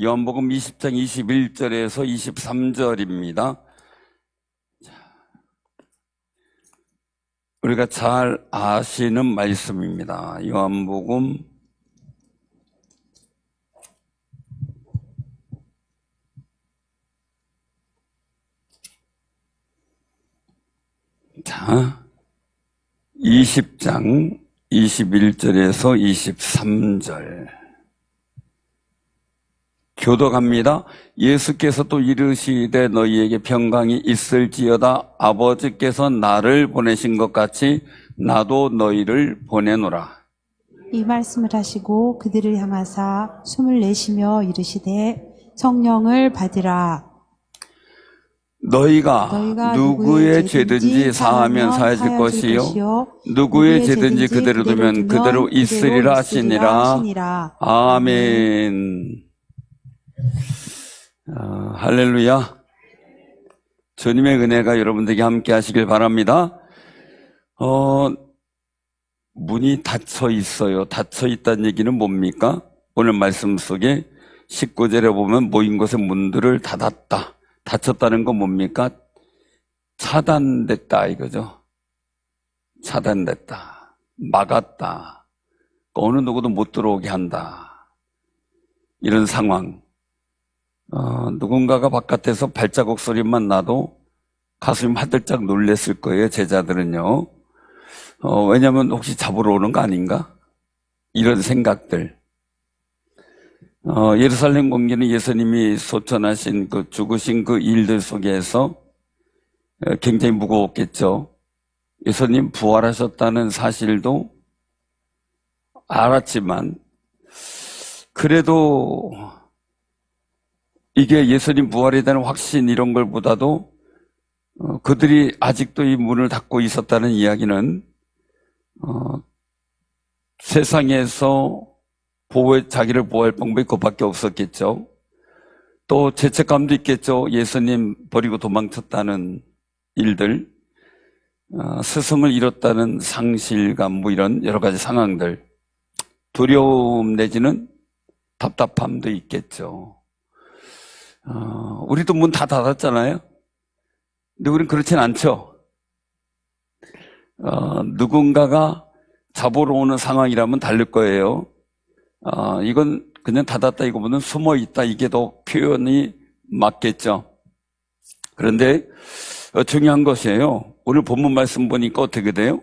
요한복음 20장 21절에서 23절입니다. 우리가 잘 아시는 말씀입니다. 요한복음 20장 21절에서 23절 교독합니다. 예수께서 또 이르시되 너희에게 평강이 있을지어다. 아버지께서 나를 보내신 것 같이 나도 너희를 보내노라. 이 말씀을 하시고 그들을 향하사 숨을 내쉬며 이르시되 성령을 받으라. 너희가 누구의 죄든지 사하면 사해질 것이요 누구의 죄든지 그대로 두면 그대로 있으리라 하시니라. 아멘. 할렐루야. 주님의 은혜가 여러분들에게 함께 하시길 바랍니다. 문이 닫혀 있어요. 닫혀 있다는 얘기는 뭡니까? 오늘 말씀 속에 19절에 보면 모인 곳의 문들을 닫았다. 닫혔다는 건 뭡니까? 차단됐다 이거죠. 차단됐다. 막았다. 어느 누구도 못 들어오게 한다. 이런 상황. 누군가가 바깥에서 발자국 소리만 나도 가슴이 화들짝 놀랬을 거예요. 제자들은요. 왜냐하면 혹시 잡으러 오는 거 아닌가? 이런 생각들. 예루살렘 공기는 예수님이 소천하신 죽으신 그 일들 속에서 굉장히 무거웠겠죠. 예수님 부활하셨다는 사실도 알았지만 그래도 이게 예수님 부활에 대한 확신 이런 걸보다도 그들이 아직도 이 문을 닫고 있었다는 이야기는 세상에서 자기를 보호할 방법이 그밖에 없었겠죠. 또 죄책감도 있겠죠. 예수님 버리고 도망쳤다는 일들, 스승을 잃었다는 상실감, 이런 여러 가지 상황들, 두려움 내지는 답답함도 있겠죠. 우리도 문 다 닫았잖아요. 근데 우린 그렇진 않죠. 누군가가 잡으러 오는 상황이라면 다를 거예요. 이건 그냥 닫았다 이거보다는 숨어 있다 이게 더 표현이 맞겠죠. 그런데 중요한 것이에요. 오늘 본문 말씀 보니까 어떻게 돼요?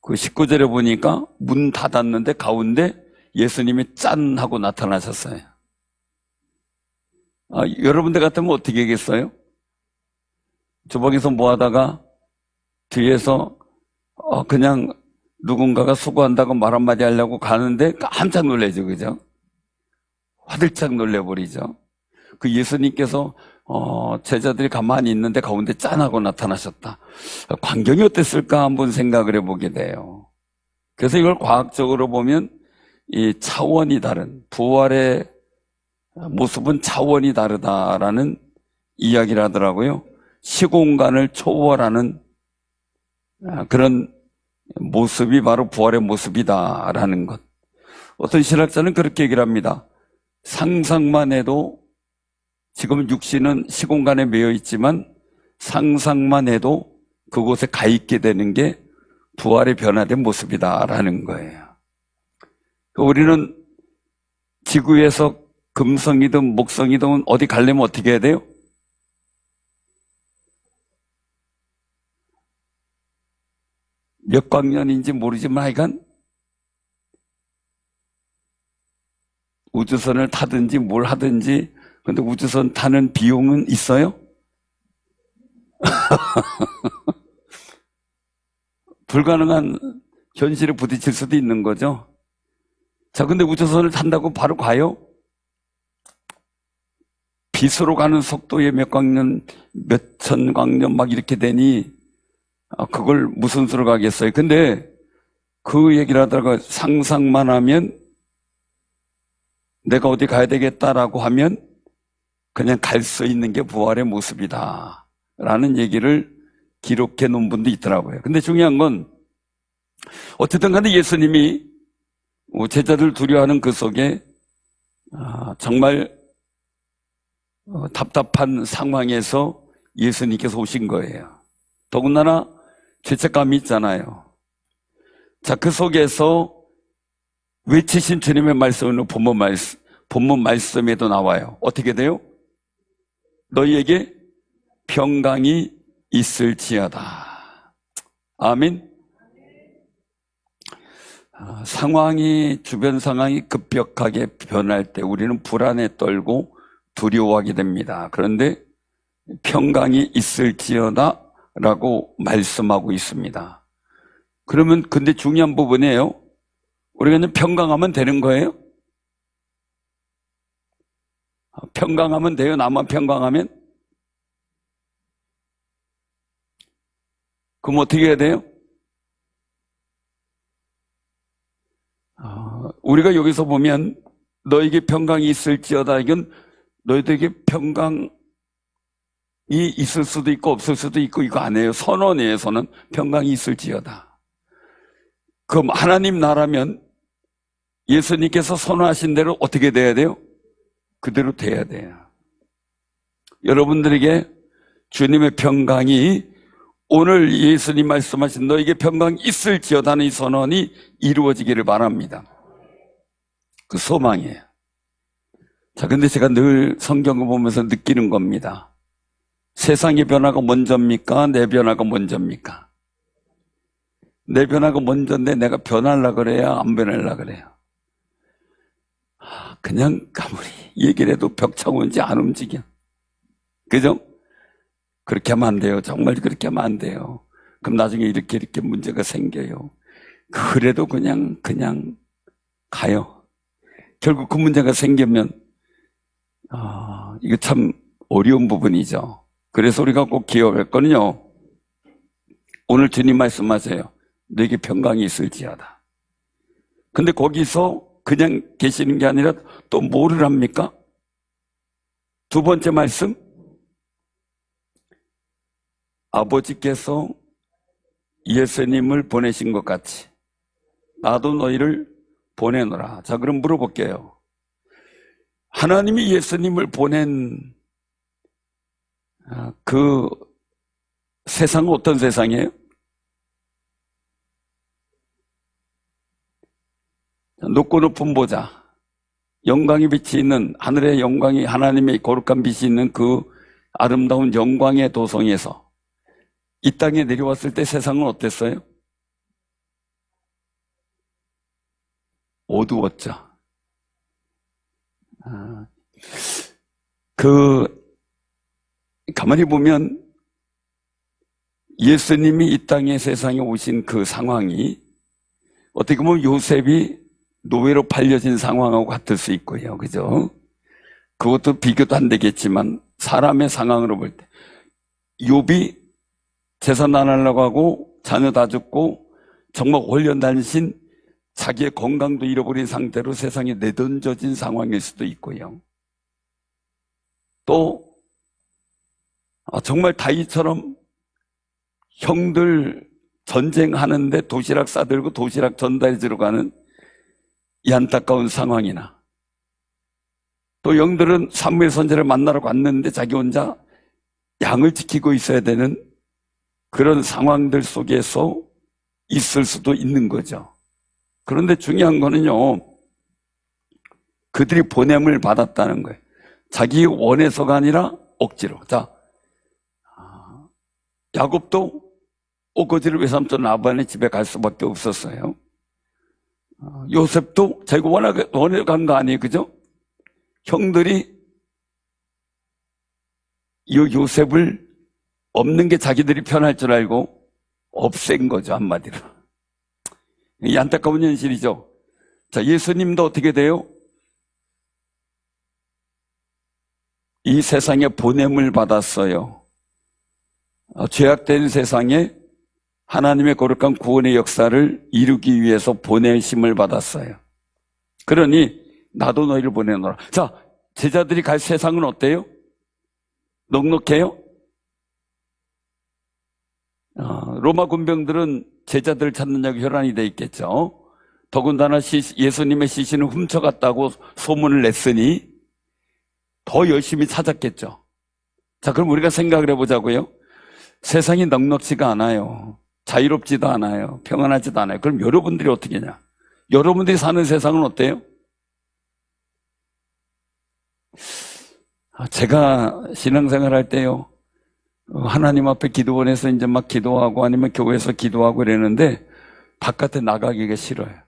그 19절에 보니까 문 닫았는데 가운데 예수님이 짠 하고 나타나셨어요. 여러분들 같으면 어떻게 하겠어요? 주방에서 뭐 하다가 뒤에서 그냥 누군가가 수고한다고 말 한마디 하려고 가는데 깜짝 놀라죠. 그죠? 화들짝 놀래버리죠. 그 예수님께서 제자들이 가만히 있는데 가운데 짠하고 나타나셨다. 광경이 어땠을까 한번 생각을 해보게 돼요. 그래서 이걸 과학적으로 보면 이 차원이 다른 부활의 모습은 차원이 다르다라는 이야기를 하더라고요. 시공간을 초월하는 그런 모습이 바로 부활의 모습이다라는 것. 어떤 신학자는 그렇게 얘기를 합니다. 상상만 해도 지금 육신은 시공간에 매여 있지만 상상만 해도 그곳에 가 있게 되는 게 부활의 변화된 모습이다라는 거예요. 우리는 지구에서 금성이든 목성이든 어디 가려면 어떻게 해야 돼요? 몇 광년인지 모르지만 하여간 우주선을 타든지 뭘 하든지. 근데 우주선 타는 비용은 있어요? 불가능한 현실에 부딪힐 수도 있는 거죠. 자, 근데 우주선을 탄다고 바로 가요? 빛으로 가는 속도에 몇 광년, 몇 천 광년 막 이렇게 되니 그걸 무슨 수로 가겠어요? 근데 그 얘기를 하다가 상상만 하면 내가 어디 가야 되겠다라고 하면 그냥 갈 수 있는 게 부활의 모습이다 라는 얘기를 기록해 놓은 분도 있더라고요. 근데 중요한 건 어쨌든 간에 예수님이 제자들 두려워하는 그 속에 정말 답답한 상황에서 예수님께서 오신 거예요. 더군다나 죄책감이 있잖아요. 자, 그 속에서 외치신 주님의 말씀은 본문 말씀에도 나와요. 어떻게 돼요? 너희에게 평강이 있을지어다. 아멘. 주변 상황이 급격하게 변할 때 우리는 불안에 떨고 두려워하게 됩니다. 그런데 평강이 있을지어다 라고 말씀하고 있습니다. 그러면 근데 중요한 부분이에요. 우리가 그냥 평강하면 되는 거예요? 평강하면 돼요? 나만 평강하면? 그럼 어떻게 해야 돼요? 우리가 여기서 보면 너에게 평강이 있을지어다. 이건 너희들에게 평강이 있을 수도 있고 없을 수도 있고 이거 아니에요. 선언이에요. 선언. 평강이 있을지어다. 그럼 하나님 나라면 예수님께서 선언하신 대로 어떻게 돼야 돼요? 그대로 돼야 돼요. 여러분들에게 주님의 평강이 오늘 예수님 말씀하신 너에게 평강이 있을지어다는 이 선언이 이루어지기를 바랍니다. 그 소망이에요. 자, 근데 제가 늘 성경을 보면서 느끼는 겁니다. 세상의 변화가 먼저입니까? 내 변화가 먼저입니까? 내 변화가 먼저인데 내가 변하려고 그래야 안 변하려고 그래요? 그냥 아무리 얘기를 해도 벽차고인지 안 움직여. 그죠? 그렇게 하면 안 돼요. 정말 그렇게 하면 안 돼요. 그럼 나중에 이렇게 문제가 생겨요. 그래도 그냥 가요. 결국 그 문제가 생기면 이거 참 어려운 부분이죠. 그래서 우리가 꼭 기억할 거는요. 오늘 주님 말씀하세요. 너에게 평강이 있을지어다. 근데 거기서 그냥 계시는 게 아니라 또 뭐를 합니까? 두 번째 말씀. 아버지께서 예수님을 보내신 것 같이 나도 너희를 보내노라. 자, 그럼 물어볼게요. 하나님이 예수님을 보낸 그 세상은 어떤 세상이에요? 높고 높은 보좌, 영광의 빛이 있는 하늘의 영광이 하나님의 거룩한 빛이 있는 그 아름다운 영광의 도성에서 이 땅에 내려왔을 때 세상은 어땠어요? 어두웠죠. 가만히 보면 예수님이 이 땅에 세상에 오신 그 상황이 어떻게 보면 요셉이 노예로 팔려진 상황하고 같을 수 있고요. 그죠? 그것도 비교도 안 되겠지만 사람의 상황으로 볼 때 욥이 재산 안 하려고 하고 자녀 다 죽고 정말 올연단신 자기의 건강도 잃어버린 상태로 세상에 내던져진 상황일 수도 있고요. 또 정말 다윗처럼 형들 전쟁하는데 도시락 싸들고 도시락 전달해주러 가는 이 안타까운 상황이나 또 영들은 사무엘 선지자를 만나러 갔는데 자기 혼자 양을 지키고 있어야 되는 그런 상황들 속에서 있을 수도 있는 거죠. 그런데 중요한 거는요, 그들이 보냄을 받았다는 거예요. 자기 원해서가 아니라 억지로. 자, 야곱도 오거지를 외삼촌 라반의 집에 갈 수밖에 없었어요. 요셉도 자기가 원해 간 거 아니에요, 그죠? 형들이 이 요셉을 없는 게 자기들이 편할 줄 알고 없앤 거죠, 한마디로. 이 안타까운 현실이죠. 자, 예수님도 어떻게 돼요? 이 세상에 보냄을 받았어요. 죄악된 세상에 하나님의 거룩한 구원의 역사를 이루기 위해서 보내심을 받았어요. 그러니 나도 너희를 보내노라. 자, 제자들이 갈 세상은 어때요? 넉넉해요? 로마 군병들은 제자들을 찾느냐고 혈안이 돼 있겠죠. 더군다나 예수님의 시신을 훔쳐갔다고 소문을 냈으니 더 열심히 찾았겠죠. 자, 그럼 우리가 생각을 해보자고요. 세상이 넉넉지가 않아요. 자유롭지도 않아요. 평안하지도 않아요. 그럼 여러분들이 어떻게 하냐? 여러분들이 사는 세상은 어때요? 제가 신앙생활 할 때요, 하나님 앞에 기도원에서 이제 막 기도하고 아니면 교회에서 기도하고 이러는데 바깥에 나가기가 싫어요.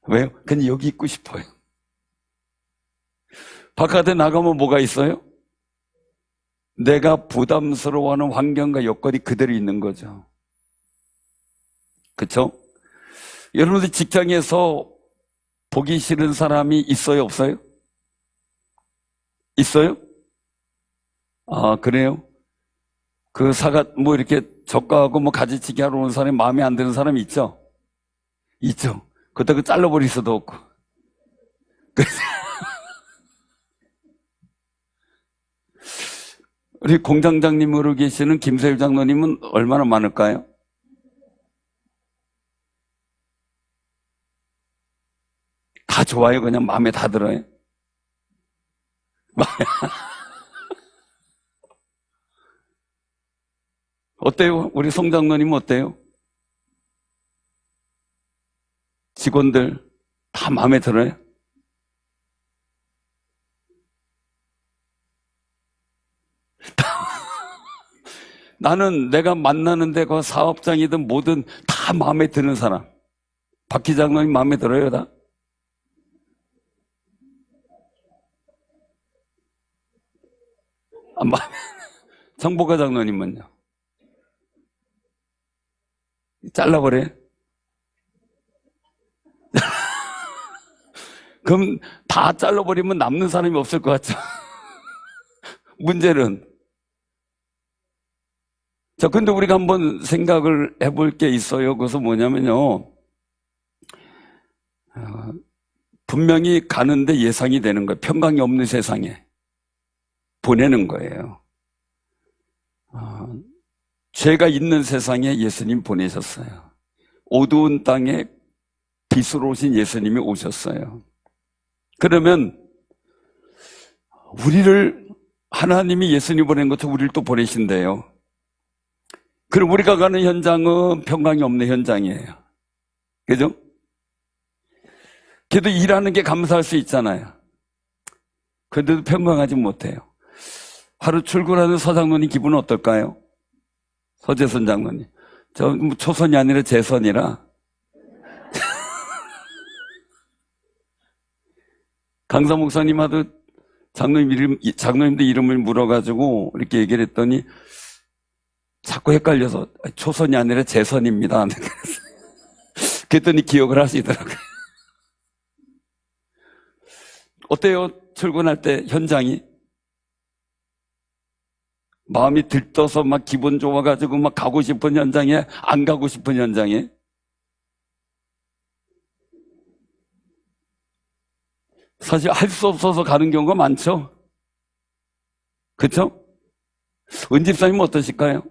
왜요? 그냥 여기 있고 싶어요. 바깥에 나가면 뭐가 있어요? 내가 부담스러워하는 환경과 여건이 그대로 있는 거죠. 그렇죠? 여러분들 직장에서 보기 싫은 사람이 있어요, 없어요? 있어요? 아, 그래요? 그 뭐 이렇게 저가하고 뭐 가지치기 하러 오는 사람이 마음에 안 드는 사람이 있죠? 있죠. 그렇다고 잘라버릴 수도 없고. 우리 공장장님으로 계시는 김세일 장로님은 얼마나 많을까요? 다 좋아요? 그냥 마음에 다 들어요? 어때요? 우리 송 장로님은 어때요? 직원들 다 마음에 들어요? 나는 내가 만나는 데가 사업장이든 뭐든 다 마음에 드는 사람. 박 기장로님 마음에 들어요, 다? 정보가 장로님은요? 잘라버려요? 그럼 다 잘라버리면 남는 사람이 없을 것 같죠? 문제는. 자, 근데 우리가 한번 생각을 해볼 게 있어요. 그것은 뭐냐면요. 분명히 가는데 예상이 되는 거예요. 평강이 없는 세상에 보내는 거예요. 죄가 있는 세상에 예수님 보내셨어요. 어두운 땅에 빛으로 오신 예수님이 오셨어요. 그러면 우리를 하나님이 예수님 보낸 것처럼 우리를 또 보내신대요. 그럼 우리가 가는 현장은 평강이 없는 현장이에요. 그죠? 그래도 일하는 게 감사할 수 있잖아요. 그런데도 평강하지 못해요. 하루 출근하는 서장로님 기분은 어떨까요? 서재선 장로님. 저 초선이 아니라 재선이라. 강사 목사님하고 장로님들 이름을 물어가지고 이렇게 얘기를 했더니 자꾸 헷갈려서 초선이 아니라 재선입니다. 그랬더니 기억을 하시더라고요. 어때요? 출근할 때 현장이? 마음이 들떠서 막 기분 좋아가지고 막 가고 싶은 현장에, 안 가고 싶은 현장에? 사실 할 수 없어서 가는 경우가 많죠? 그쵸? 은집사님은 어떠실까요?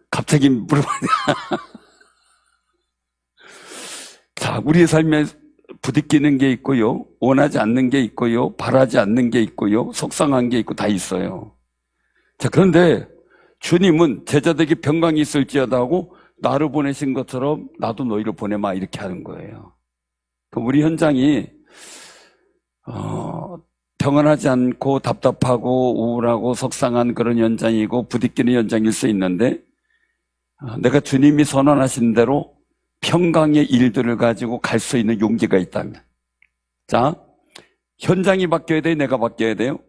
갑자기 물어봐야 돼. 자, 우리의 삶에 부딪히는 게 있고요. 원하지 않는 게 있고요. 바라지 않는 게 있고요. 속상한 게 있고 다 있어요. 자, 그런데 주님은 제자들에게 평강이 있을지어다 하고 나를 보내신 것처럼 나도 너희를 보내마 이렇게 하는 거예요. 우리 현장이 평안하지 않고 답답하고 우울하고 속상한 그런 현장이고 부딪히는 현장일 수 있는데 내가 주님이 선언하신 대로 평강의 일들을 가지고 갈 수 있는 용기가 있다면, 자, 현장이 바뀌어야 돼요? 내가 바뀌어야 돼요?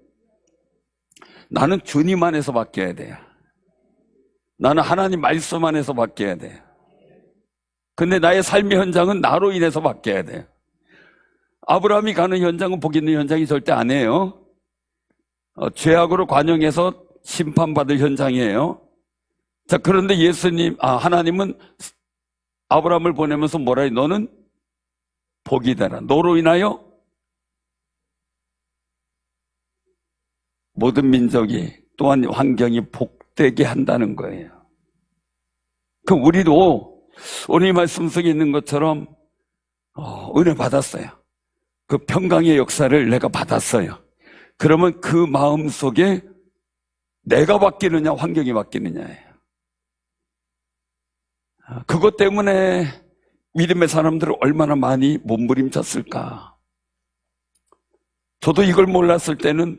나는 주님 안에서 바뀌어야 돼요. 나는 하나님 말씀 안에서 바뀌어야 돼요. 근데 나의 삶의 현장은 나로 인해서 바뀌어야 돼요. 아브라함이 가는 현장은 복 있는 현장이 절대 아니에요. 죄악으로 관영해서 심판받을 현장이에요. 자, 그런데 하나님은 아브라함을 보내면서 뭐라 해요? 너는 복이 되라. 너로 인하여 모든 민족이 또한 환경이 복되게 한다는 거예요. 그 우리도 오늘 이 말씀 속에 있는 것처럼 은혜 받았어요. 그 평강의 역사를 내가 받았어요. 그러면 그 마음 속에 내가 바뀌느냐 환경이 바뀌느냐예요. 그것 때문에 믿음의 사람들을 얼마나 많이 몸부림쳤을까. 저도 이걸 몰랐을 때는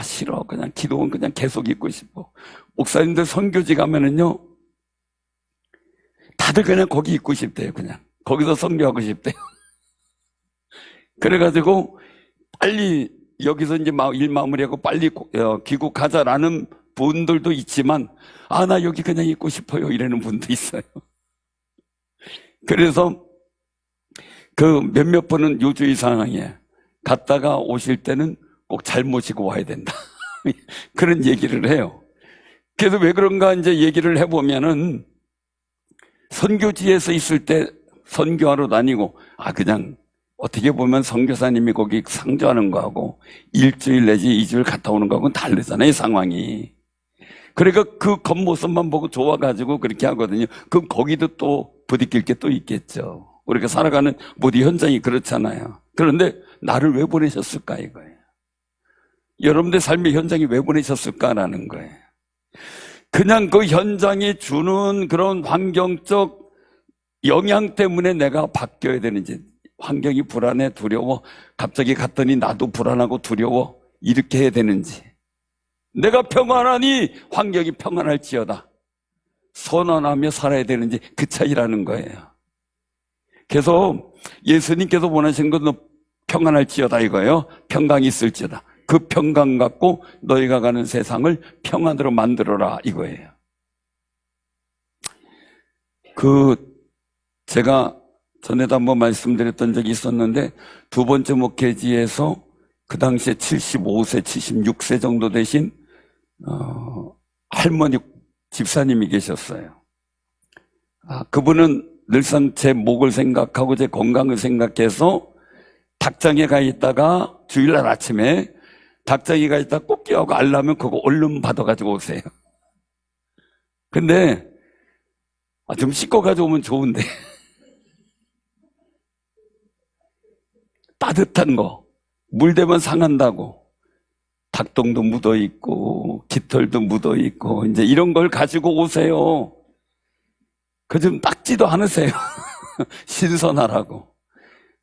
싫어, 그냥 기도원 그냥 계속 있고 싶어. 목사님들 선교지 가면은요 다들 그냥 거기 있고 싶대요. 그냥 거기서 선교하고 싶대요. 그래가지고 빨리 여기서 이제 일 마무리하고 빨리 귀국하자라는 분들도 있지만 나 여기 그냥 있고 싶어요 이러는 분도 있어요. 그래서 그 몇몇 분은 요주의 상황에 갔다가 오실 때는 꼭 잘 모시고 와야 된다. 그런 얘기를 해요. 그래서 왜 그런가 이제 얘기를 해보면은 선교지에서 있을 때 선교하러 다니고 그냥 어떻게 보면 선교사님이 거기 상주하는 거하고 일주일 내지 2주일 갔다 오는 거하고는 다르잖아요, 상황이. 그러니까 그 겉모습만 보고 좋아가지고 그렇게 하거든요. 그럼 거기도 또 부딪힐 게 또 있겠죠. 우리가 살아가는 모든 현장이 그렇잖아요. 그런데 나를 왜 보내셨을까 이거예요. 여러분들 삶의 현장이 왜 보내셨을까라는 거예요. 그냥 그 현장이 주는 그런 환경적 영향 때문에 내가 바뀌어야 되는지, 환경이 불안해 두려워 갑자기 갔더니 나도 불안하고 두려워 이렇게 해야 되는지, 내가 평안하니 환경이 평안할지어다 선언하며 살아야 되는지 그 차이라는 거예요. 그래서 예수님께서 원하시는 건 평안할지어다 이거예요. 평강이 있을지어다. 그 평강 갖고 너희가 가는 세상을 평안으로 만들어라 이거예요. 제가 전에도 한번 말씀드렸던 적이 있었는데 두 번째 목회지에서 그 당시에 75세, 76세 정도 되신 할머니 집사님이 계셨어요. 그분은 늘상 제 목을 생각하고 제 건강을 생각해서 닭장에 가 있다가 주일날 아침에 닭장에 가 있다가 꽃게하고 알라면 그거 얼른 받아가지고 오세요. 근데 좀 씻고가지고 오면 좋은데 따뜻한 거, 물 대면 상한다고 닭똥도 묻어있고 깃털도 묻어있고 이제 이런 걸 가지고 오세요. 그 좀 닦지도 않으세요. 신선하라고.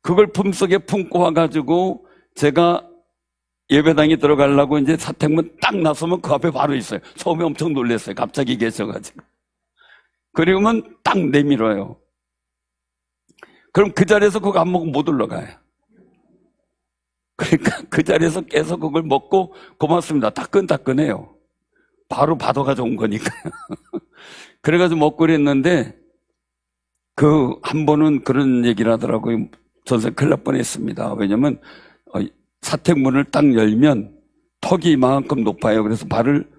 그걸 품속에 품고 와가지고 제가 예배당에 들어가려고 이제 사택문 딱 나서면 그 앞에 바로 있어요. 처음에 엄청 놀랐어요. 갑자기 계셔가지고. 그러면 딱 내밀어요. 그럼 그 자리에서 그거 안 먹으면 못 올라가요. 그러니까 그 자리에서 계속 그걸 먹고 고맙습니다. 따끈따끈해요. 바로 받아가지고 온 거니까요. 그래가지고 먹고 그랬는데 한 번은 그런 얘기를 하더라고요. 전생 큰일 날 뻔했습니다. 왜냐면 사택문을 딱 열면 턱이 이만큼 높아요. 그래서 발을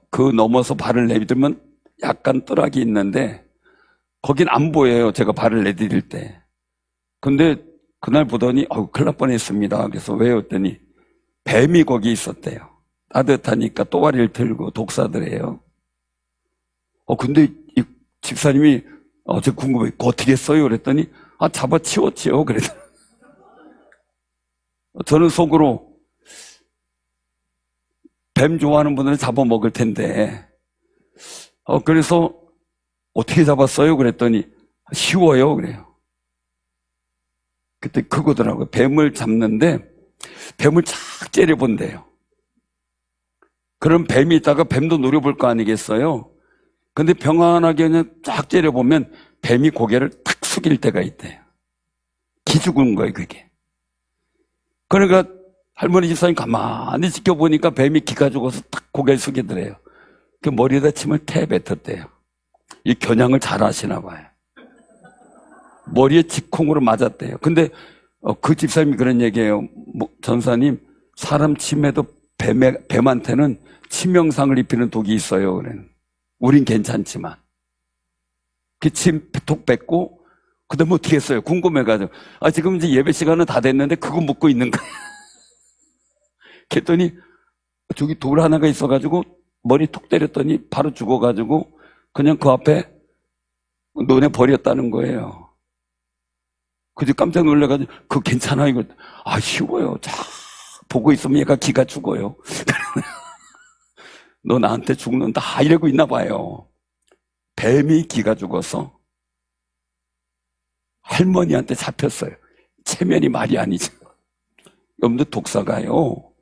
그 넘어서 발을 내딛으면 약간 뜰하기 있는데 거긴 안 보여요. 제가 발을 내디딜 때. 근데 그날 보더니 큰일 날 뻔했습니다. 그래서 왜요? 했더니 뱀이 거기 있었대요. 따뜻하니까 또다리를 들고 독사들이에요. 근데 이 집사님이 저 궁금해. 그거 어떻게 했어요? 그랬더니 잡아치웠지요. 그래서 저는 속으로 뱀 좋아하는 분들은 잡아먹을 텐데 그래서 어떻게 잡았어요? 그랬더니 쉬워요. 그래요. 그때 그거더라고요. 뱀을 잡는데 뱀을 쫙 째려본대요. 그럼 뱀이 있다가 뱀도 노려볼 거 아니겠어요? 근데 평안하게 그냥 쫙 째려보면 뱀이 고개를 탁 숙일 때가 있대요. 기죽은 거예요, 그게. 그러니까 할머니 집사님 가만히 지켜보니까 뱀이 기가 죽어서 탁 고개를 숙이더래요. 그 머리에다 침을 태 뱉었대요. 이 겨냥을 잘 하시나 봐요. 머리에 직콩으로 맞았대요. 근데 그 집사님이 그런 얘기예요. 전사님, 사람 침에도 뱀한테는 치명상을 입히는 독이 있어요. 그래는. 우린 괜찮지만. 그 침 톡 뱉고 그 다음에 어떻게 했어요? 궁금해가지고 지금 이제 예배 시간은 다 됐는데 그거 묻고 있는 거야. 그랬더니 저기 돌 하나가 있어가지고 머리 톡 때렸더니 바로 죽어가지고 그냥 그 앞에 논에 버렸다는 거예요. 그래서 깜짝 놀라가지고, 그거 괜찮아? 이거. 아, 쉬워요. 자, 보고 있으면 얘가 기가 죽어요. 너 나한테 죽는다. 이러고 있나 봐요. 뱀이 기가 죽어서 할머니한테 잡혔어요. 체면이 말이 아니죠. 여러분들 독사가요,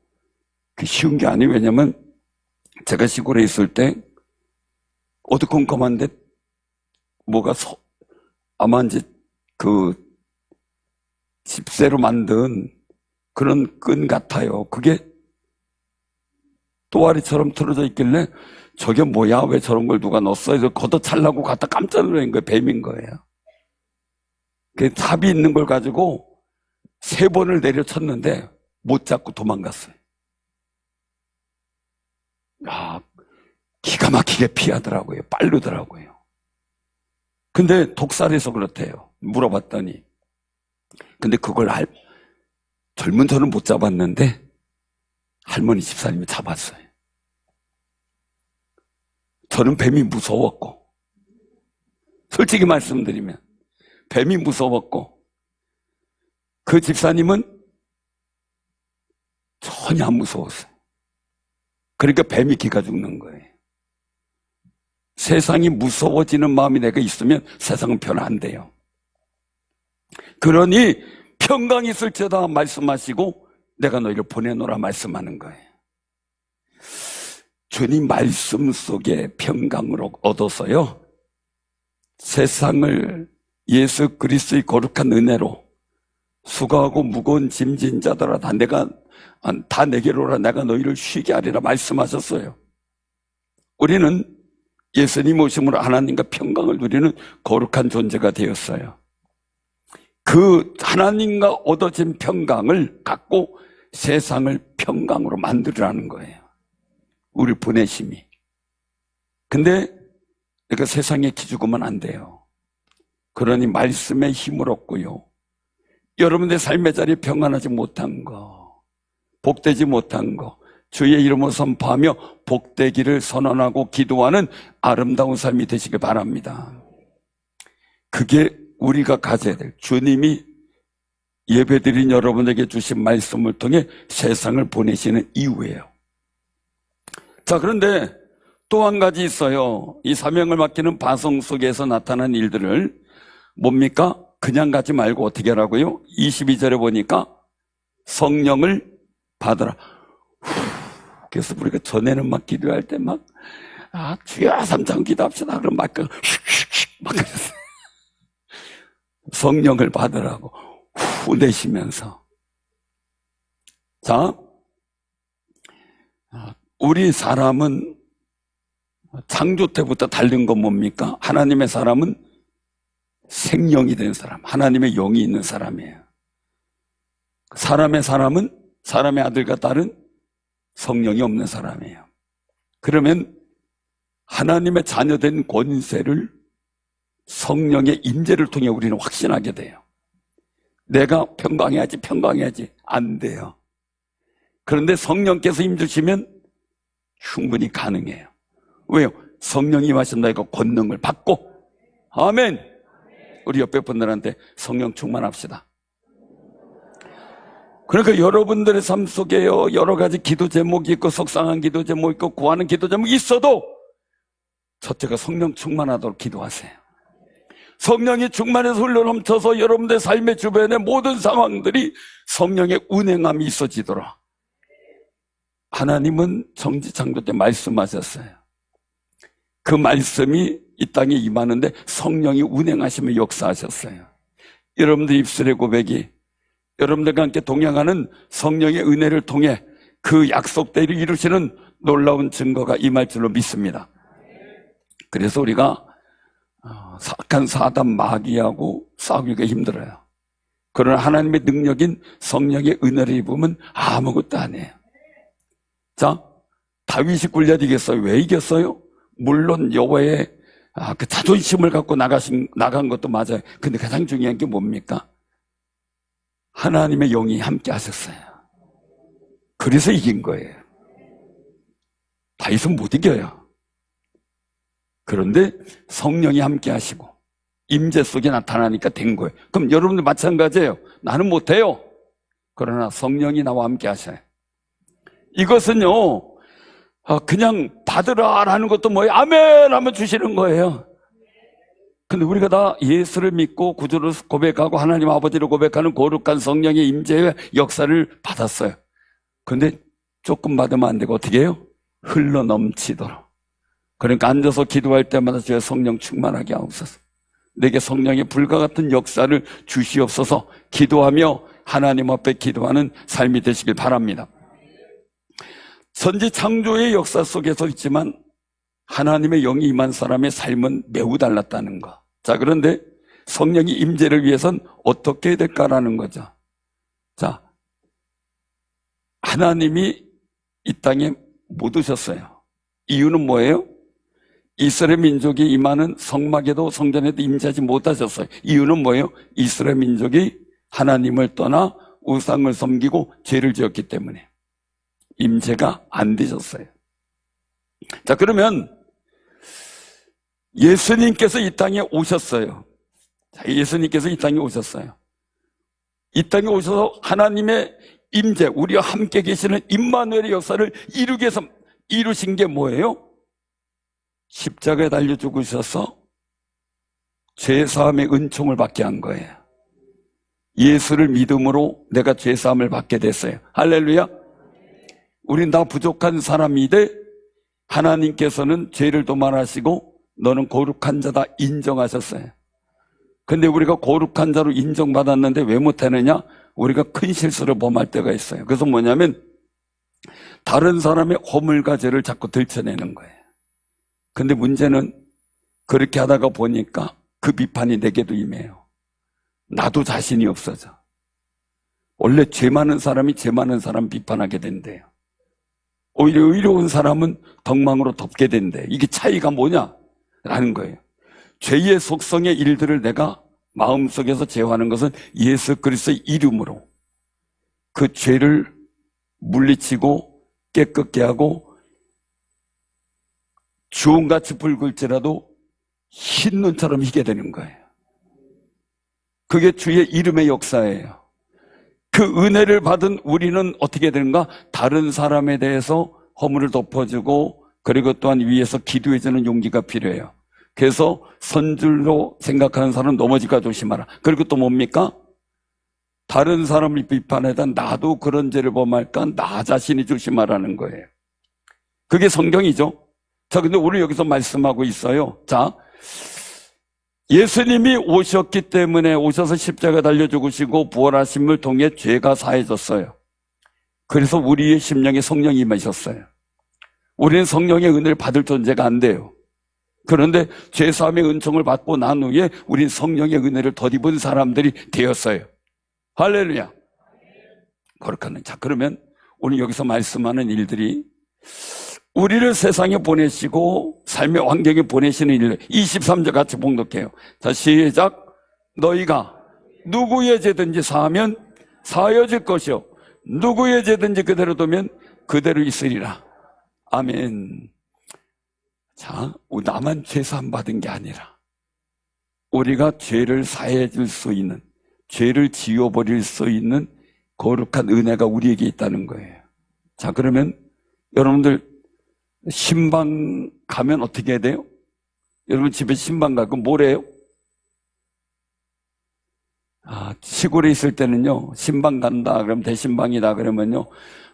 그 쉬운 게 아니에요. 왜냐면 제가 시골에 있을 때 어두컴컴한데 뭐가 아마 이제 그 집세로 만든 그런 끈 같아요. 그게 또아리처럼 틀어져 있길래 저게 뭐야? 왜 저런 걸 누가 넣었어? 그래서 걷어차려고 갔다 깜짝 놀란 거예요. 뱀인 거예요. 그 삽이 있는 걸 가지고 3번을 내려쳤는데 못 잡고 도망갔어요. 야, 기가 막히게 피하더라고요. 빠르더라고요. 근데 독살해서 그렇대요. 물어봤더니. 근데 그걸 젊은 저는 못 잡았는데 할머니 집사님이 잡았어요. 저는 뱀이 무서웠고, 솔직히 말씀드리면 뱀이 무서웠고, 그 집사님은 전혀 안 무서웠어요. 그러니까 뱀이 기가 죽는 거예요. 세상이 무서워지는 마음이 내가 있으면 세상은 변화 안 돼요. 그러니 평강이 있을지어다 말씀하시고 내가 너희를 보내노라 말씀하는 거예요. 주님 말씀 속에 평강을 얻어서요, 세상을 예수 그리스도의 거룩한 은혜로 수고하고 무거운 짐진 자들아 다 내게로 오라 내가 너희를 쉬게 하리라 말씀하셨어요. 우리는 예수님 오심으로 하나님과 평강을 누리는 거룩한 존재가 되었어요. 그 하나님과 얻어진 평강을 갖고 세상을 평강으로 만들으라는 거예요. 우리 보내심이. 근데 그러니까 세상에 기죽으면 안 돼요. 그러니 말씀의 힘을 얻고요, 여러분의 삶의 자리에 평안하지 못한 거, 복되지 못한 거 주의 이름으로 선포하며 복되기를 선언하고 기도하는 아름다운 삶이 되시길 바랍니다. 그게 우리가 가져야 될, 주님이 예배드린 여러분에게 주신 말씀을 통해 세상을 보내시는 이유예요. 자, 그런데 또 한 가지 있어요. 이 사명을 맡기는 바성 속에서 나타난 일들을 뭡니까? 그냥 가지 말고 어떻게 하라고요? 22절에 보니까 성령을 받으라. 그래서 우리가 전에는 막 기도할 때 막, 주여 3장 기도합시다. 그럼 막 그랬어요. 성령을 받으라고 후 내쉬면서. 자, 우리 사람은 창조 때부터 다른 건 뭡니까? 하나님의 사람은 생명이 된 사람, 하나님의 영이 있는 사람이에요. 사람의 사람은 사람의 아들과 딸은 성령이 없는 사람이에요. 그러면 하나님의 자녀된 권세를 성령의 임재를 통해 우리는 확신하게 돼요. 내가 평강해야지 안 돼요. 그런데 성령께서 힘주시면 충분히 가능해요. 왜요? 성령이 임하신다니까 권능을 받고. 아멘. 우리 옆에 분들한테 성령 충만합시다. 그러니까 여러분들의 삶 속에요, 여러 가지 기도 제목이 있고 속상한 기도 제목이 있고 구하는 기도 제목이 있어도 첫째가 성령 충만하도록 기도하세요. 성령이 충만해서 흘러 넘쳐서 여러분들 삶의 주변의 모든 상황들이 성령의 운행함이 있어지도록. 하나님은 정지창조 때 말씀하셨어요. 그 말씀이 이 땅에 임하는데 성령이 운행하시며 역사하셨어요. 여러분들 입술의 고백이 여러분들과 함께 동행하는 성령의 은혜를 통해 그 약속대로 이루시는 놀라운 증거가 임할 줄로 믿습니다. 그래서 우리가 악한 사단 마귀하고 싸우기가 힘들어요. 그러나 하나님의 능력인 성령의 은혜를 입으면 아무것도 아니에요. 자, 다윗이 골리앗 이겼어요. 왜 이겼어요? 물론 여호와의 그 자존심을 갖고 나간 것도 맞아요. 근데 가장 중요한 게 뭡니까? 하나님의 영이 함께 하셨어요. 그래서 이긴 거예요. 다윗은 못 이겨요. 그런데 성령이 함께 하시고 임재 속에 나타나니까 된 거예요. 그럼 여러분들 마찬가지예요. 나는 못해요. 그러나 성령이 나와 함께 하셔요. 이것은요, 그냥 받으라라는 것도 뭐예요? 아멘 하면 주시는 거예요. 근데 우리가 다 예수를 믿고 구주로 고백하고 하나님 아버지를 고백하는 거룩한 성령의 임재의 역사를 받았어요. 근데 조금 받으면 안 되고 어떻게 해요? 흘러 넘치도록. 그러니까 앉아서 기도할 때마다 주의 성령 충만하게 하옵소서. 내게 성령의 불과 같은 역사를 주시옵소서. 기도하며 하나님 앞에 기도하는 삶이 되시길 바랍니다. 선지 창조의 역사 속에서 있지만 하나님의 영이 임한 사람의 삶은 매우 달랐다는 거. 자, 그런데 성령이 임재를 위해선 어떻게 해야 될까라는 거죠. 자, 하나님이 이 땅에 못 오셨어요. 이유는 뭐예요? 이스라엘 민족이 임하는 성막에도 성전에도 임재하지 못하셨어요. 이유는 뭐예요? 이스라엘 민족이 하나님을 떠나 우상을 섬기고 죄를 지었기 때문에 임재가 안 되셨어요. 자, 그러면 예수님께서 이 땅에 오셨어요. 자, 예수님께서 이 땅에 오셨어요. 이 땅에 오셔서 하나님의 임재, 우리와 함께 계시는 임마누엘의 역사를 이루기 위해서 이루신 게 뭐예요? 십자가에 달려 죽으셔서 죄사함의 은총을 받게 한 거예요. 예수를 믿음으로 내가 죄사함을 받게 됐어요. 할렐루야. 우린 다 부족한 사람인데 하나님께서는 죄를 도말하시고 너는 거룩한 자다 인정하셨어요. 근데 우리가 거룩한 자로 인정받았는데 왜 못하느냐? 우리가 큰 실수를 범할 때가 있어요. 그래서 뭐냐면 다른 사람의 허물과 죄를 자꾸 들춰내는 거예요. 근데 문제는 그렇게 하다가 보니까 그 비판이 내게도 임해요. 나도 자신이 없어져. 원래 죄 많은 사람이 죄 많은 사람 비판하게 된대요. 오히려 의로운 사람은 덕망으로 덮게 된대. 이게 차이가 뭐냐? 라는 거예요. 죄의 속성의 일들을 내가 마음속에서 제어하는 것은 예수 그리스도의 이름으로 그 죄를 물리치고 깨끗게 하고 주홍같이 붉을지라도 흰 눈처럼 희게 되는 거예요. 그게 주의 이름의 역사예요. 그 은혜를 받은 우리는 어떻게 되는가? 다른 사람에 대해서 허물을 덮어주고 그리고 또한 위에서 기도해주는 용기가 필요해요. 그래서 선줄로 생각하는 사람은 넘어질까 조심하라. 그리고 또 뭡니까? 다른 사람을 비판하다 나도 그런 죄를 범할까? 나 자신이 조심하라는 거예요. 그게 성경이죠. 자, 근데 오늘 여기서 말씀하고 있어요. 자, 예수님이 오셨기 때문에 오셔서 십자가 달려 죽으시고 부활하심을 통해 죄가 사해졌어요. 그래서 우리의 심령에 성령이 임하셨어요. 우리는 성령의 은혜를 받을 존재가 안 돼요. 그런데 죄사함의 은총을 받고 난 후에 우린 성령의 은혜를 덧입은 사람들이 되었어요. 할렐루야. 거룩하네. 자, 그러면 오늘 여기서 말씀하는 일들이 우리를 세상에 보내시고 삶의 환경에 보내시는 일, 23절 같이 봉독해요. 자, 시작. 너희가 누구의 죄든지 사하면 사하여질 것이요 누구의 죄든지 그대로 두면 그대로 있으리라. 아멘. 자, 나만 죄사함 받은 게 아니라 우리가 죄를 사해 줄 수 있는, 죄를 지워버릴 수 있는 거룩한 은혜가 우리에게 있다는 거예요. 자, 그러면 여러분들 신방 가면 어떻게 해야 돼요? 여러분 집에 신방 가면 뭘 해요? 시골에 있을 때는요, 신방 간다 그러면 대신방이다 그러면요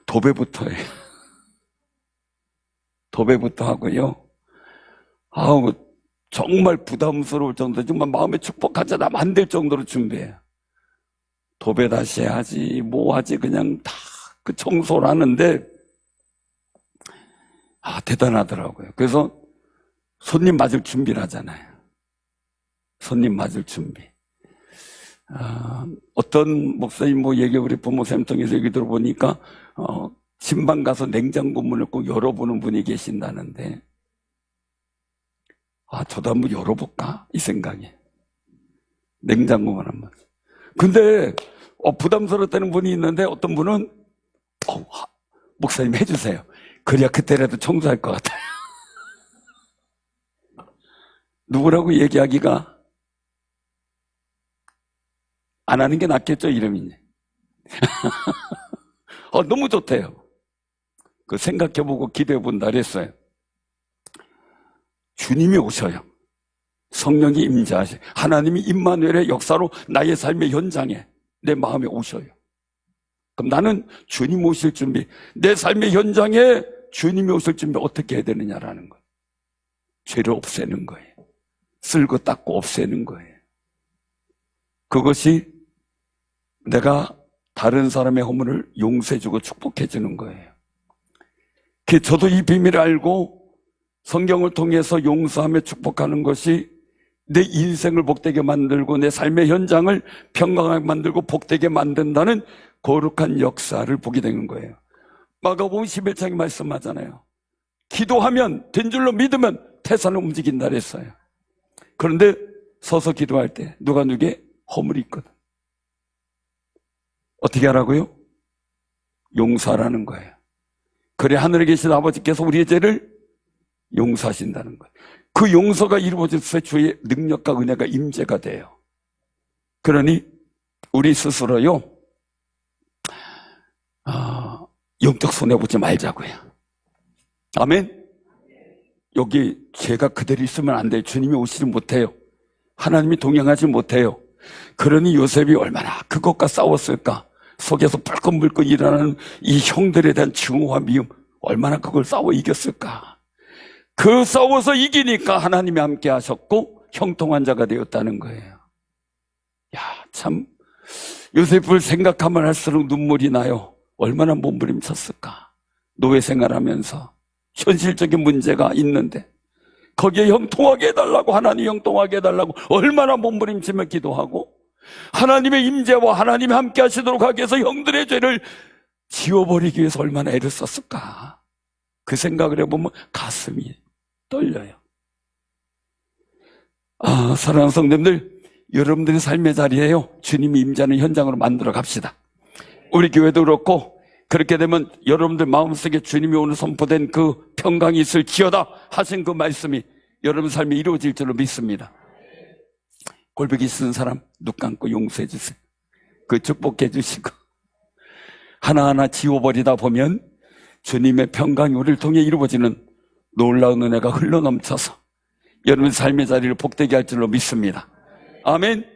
도배부터 해요. 도배부터 하고요. 정말 부담스러울 정도로 정말 마음에 축복하지 않으면 안 될 정도로 준비해요. 도배 다시 해야지 뭐 하지 그냥 다 그 청소를 하는데 대단하더라고요. 그래서 손님 맞을 준비를 하잖아요. 손님 맞을 준비. 어떤 목사님 얘기 우리 부모님 통해서 얘기 들어보니까 신방 가서 냉장고 문을 꼭 열어보는 분이 계신다는데 저도 한번 열어볼까? 이 생각이. 냉장고만 한번. 근데 부담스럽다는 분이 있는데 어떤 분은 목사님 해주세요. 그래야 그때라도 청소할 것 같아요. 누구라고 얘기하기가 안 하는 게 낫겠죠, 이름이. 너무 좋대요. 그 생각해보고 기대해본다 그랬어요. 주님이 오셔요. 성령이 임재하셔요. 하나님이 임마누엘의 역사로 나의 삶의 현장에, 내 마음에 오셔요. 그럼 나는 주님 오실 준비, 내 삶의 현장에 주님이 오실 준비 어떻게 해야 되느냐라는 거예요. 죄를 없애는 거예요. 쓸고 닦고 없애는 거예요. 그것이 내가 다른 사람의 허물을 용서해주고 축복해주는 거예요. 저도 이 비밀을 알고 성경을 통해서 용서하며 축복하는 것이 내 인생을 복되게 만들고 내 삶의 현장을 평강하게 만들고 복되게 만든다는 거룩한 역사를 보게 되는 거예요. 마가복음 11장에 말씀하잖아요. 기도하면, 된 줄로 믿으면 태산을 움직인다 그랬어요. 그런데 서서 기도할 때 누가 누구의 허물이 있거든. 어떻게 하라고요? 용서하라는 거예요. 그래 하늘에 계신 아버지께서 우리의 죄를 용서하신다는 거예요. 그 용서가 이루어질 때 주의 능력과 은혜가 임재가 돼요. 그러니 우리 스스로요, 영적 손해보지 말자고요. 아멘. 여기 죄가 그대로 있으면 안 돼요. 주님이 오시지 못해요. 하나님이 동행하지 못해요. 그러니 요셉이 얼마나 그것과 싸웠을까. 속에서 불끈불끈 일어나는 이 형들에 대한 증오와 미움, 얼마나 그걸 싸워 이겼을까. 그 싸워서 이기니까 하나님이 함께 하셨고 형통한 자가 되었다는 거예요. 야, 참 요셉을 생각하면 할수록 눈물이 나요. 얼마나 몸부림쳤을까. 노예 생활하면서 현실적인 문제가 있는데 거기에 형통하게 해달라고, 하나님 형통하게 해달라고 얼마나 몸부림치며 기도하고 하나님의 임재와 하나님이 함께 하시도록 하기 위해서 형들의 죄를 지워버리기 위해서 얼마나 애를 썼을까. 그 생각을 해보면 가슴이 떨려요. 사랑하는 성도님들, 여러분들의 삶의 자리에요, 주님이 임재하는 현장으로 만들어 갑시다. 우리 교회도 그렇고, 그렇게 되면 여러분들 마음속에 주님이 오늘 선포된 그 평강이 있을지어다 하신 그 말씀이 여러분 삶에 이루어질 줄로 믿습니다. 골뱅이 쓰는 사람 눈 감고 용서해 주세요. 그 축복해 주시고 하나하나 지워버리다 보면 주님의 평강이 우리를 통해 이루어지는 놀라운 은혜가 흘러넘쳐서 여러분 삶의 자리를 복되게 할 줄로 믿습니다. 아멘.